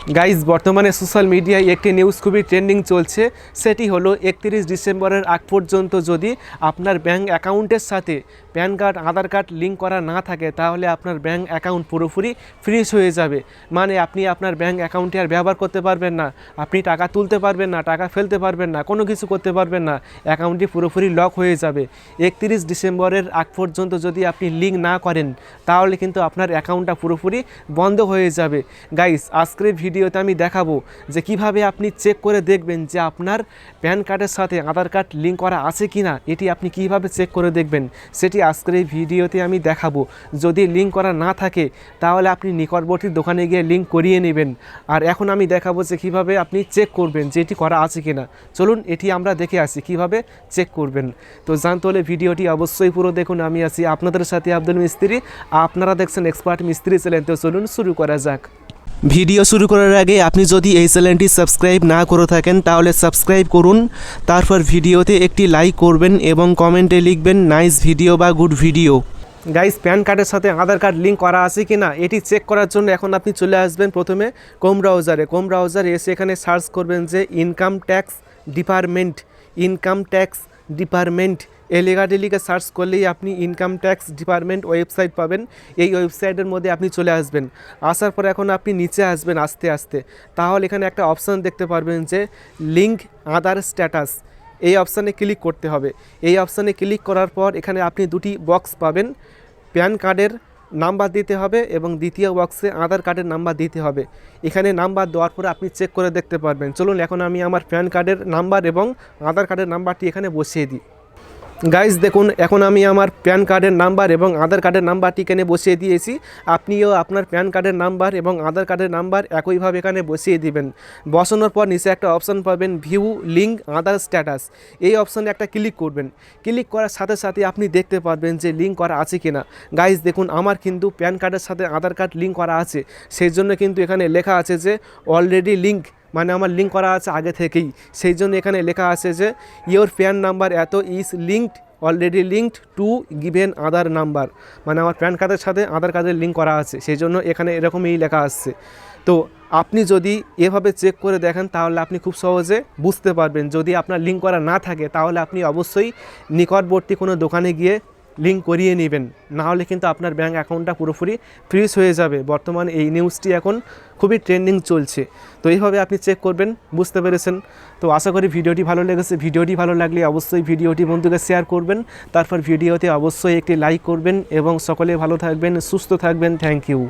Guys বর্তমানে social মিডিয়ায় একটি নিউজ খুবই ট্রেন্ডিং চলছে, সেটি হলো 31 ডিসেম্বরের আগ পর্যন্ত যদি আপনার ব্যাঙ্ক অ্যাকাউন্টের সাথে প্যান কার্ড আধার কার্ড লিঙ্ক করা না থাকে তাহলে আপনার ব্যাঙ্ক অ্যাকাউন্ট পুরোপুরি ফ্রিজ হয়ে যাবে। মানে আপনি আপনার ব্যাঙ্ক অ্যাকাউন্টে আর ব্যবহার করতে পারবেন না, আপনি টাকা তুলতে পারবেন না, টাকা ফেলতে পারবেন না, কোনো কিছু করতে পারবেন না, অ্যাকাউন্টটি পুরোপুরি লক হয়ে যাবে। 31 ডিসেম্বরের আগ পর্যন্ত যদি আপনি লিঙ্ক না করেন তাহলে কিন্তু আপনার অ্যাকাউন্টটা পুরোপুরি বন্ধ হয়ে যাবে। গাইস আজকের ভিডিওতে আমি দেখাবো যে কিভাবে আপনি চেক করে দেখবেন যে আপনার প্যান কার্ডের সাথে আধার কার্ড লিঙ্ক করা আছে কি না, এটি আপনি কিভাবে চেক করে দেখবেন সেটি আজকের এই ভিডিওতে আমি দেখাবো। যদি লিঙ্ক করা না থাকে তাহলে আপনি নিকটবর্তী দোকানে গিয়ে লিঙ্ক করিয়ে নেবেন। আর এখন আমি দেখাবো যে কিভাবে আপনি চেক করবেন যে এটি করা আছে কি না। চলুন এটি আমরা দেখে আসি কিভাবে চেক করবেন। তো জানতে হলে ভিডিওটি অবশ্যই পুরো দেখুন। আমি আছি আপনাদের সাথে আব্দুল মিস্ত্রি, আপনারা দেখছেন এক্সপার্ট মিস্ত্রি চ্যানেল। তো চলুন শুরু করা যাক। ভিডিও শুরু করার আগে আপনি যদি এই চ্যানেলটি সাবস্ক্রাইব না করে থাকেন তাহলে সাবস্ক্রাইব করুন, তারপর ভিডিওতে একটি লাইক করবেন এবং কমেন্টে লিখবেন নাইস ভিডিও বা গুড ভিডিও। গাইস প্যান কার্ডের সাথে আধার কার্ড লিঙ্ক করা আছে কি না এটি চেক করার জন্য এখন আপনি চলে আসবেন প্রথমে ক্রোম ব্রাউজারে এসে এখানে সার্চ করবেন যে ইনকাম ট্যাক্স ডিপার্টমেন্ট এই লেখাটি লিখে সার্চ করলেই আপনি ইনকাম ট্যাক্স ডিপার্টমেন্ট ওয়েবসাইট পাবেন। এই ওয়েবসাইটের মধ্যে আপনি চলে আসবেন। আসার পর এখন আপনি নিচে আসবেন আস্তে আস্তে, তাহলে এখানে একটা অপশান দেখতে পারবেন যে লিঙ্ক আধার স্ট্যাটাস, এই অপশানে ক্লিক করতে হবে। এই অপশানে ক্লিক করার পর এখানে আপনি দুটি বক্স পাবেন, প্যান কার্ডের নাম্বার দিতে হবে এবং দ্বিতীয় বক্সে আধার কার্ডের নাম্বার দিতে হবে। এখানে নাম্বার দেওয়ার পরে আপনি চেক করে দেখতে পারবেন। চলুন এখন আমি আমার প্যান কার্ডের নাম্বার এবং আধার কার্ডের নাম্বারটি এখানে বসিয়ে দিই। গাইজ দেখুন এখন আমি আমার প্যান কার্ডের নাম্বার এবং আধার কার্ডের নাম্বারটি এখানে বসিয়ে দিয়েছি। আপনিও আপনার প্যান কার্ডের নাম্বার এবং আধার কার্ডের নাম্বার একইভাবে এখানে বসিয়ে দিবেন। বসানোর পর নিচে একটা অপশান পাবেন ভিউ লিঙ্ক আধার স্ট্যাটাস, এই অপশানে একটা ক্লিক করবেন। ক্লিক করার সাথে সাথে আপনি দেখতে পারবেন যে লিঙ্ক করা আছে কিনা। গাইজ দেখুন আমার কিন্তু প্যান কার্ডের সাথে আধার কার্ড লিঙ্ক করা আছে, সেই জন্য কিন্তু এখানে লেখা আছে যে অলরেডি লিঙ্ক, মানে আমার লিঙ্ক করা আছে আগে থেকেই, সেই জন্য এখানে লেখা আছে যে ইয়োর প্যান নাম্বার এত is linked already linked to given Aadhaar number, মানে আমার প্যান কার্ডের সাথে আধার কার্ডের লিঙ্ক করা আছে, সেই জন্য এখানে এরকমই লেখা আসছে। তো আপনি যদি এভাবে চেক করে দেখেন তাহলে আপনি খুব সহজে বুঝতে পারবেন। যদি আপনার লিঙ্ক করা না থাকে তাহলে আপনি অবশ্যই নিকটবর্তী কোনো দোকানে গিয়ে লিঙ্ক করিয়ে নেবেন, না হলে কিন্তু আপনার ব্যাঙ্ক অ্যাকাউন্টটা পুরোপুরি ফ্রিজ হয়ে যাবে। বর্তমানে এই নিউজটি এখন খুবই ট্রেন্ডিং চলছে। তো এইভাবে আপনি চেক করবেন, বুঝতে পেরেছেন। তো আশা করি ভিডিওটি ভালো লেগেছে। ভিডিওটি ভালো লাগলে অবশ্যই ভিডিওটি বন্ধুকে শেয়ার করবেন, তারপর ভিডিওতে অবশ্যই একটি লাইক করবেন এবং সকলে ভালো থাকবেন, সুস্থ থাকবেন। Thank you.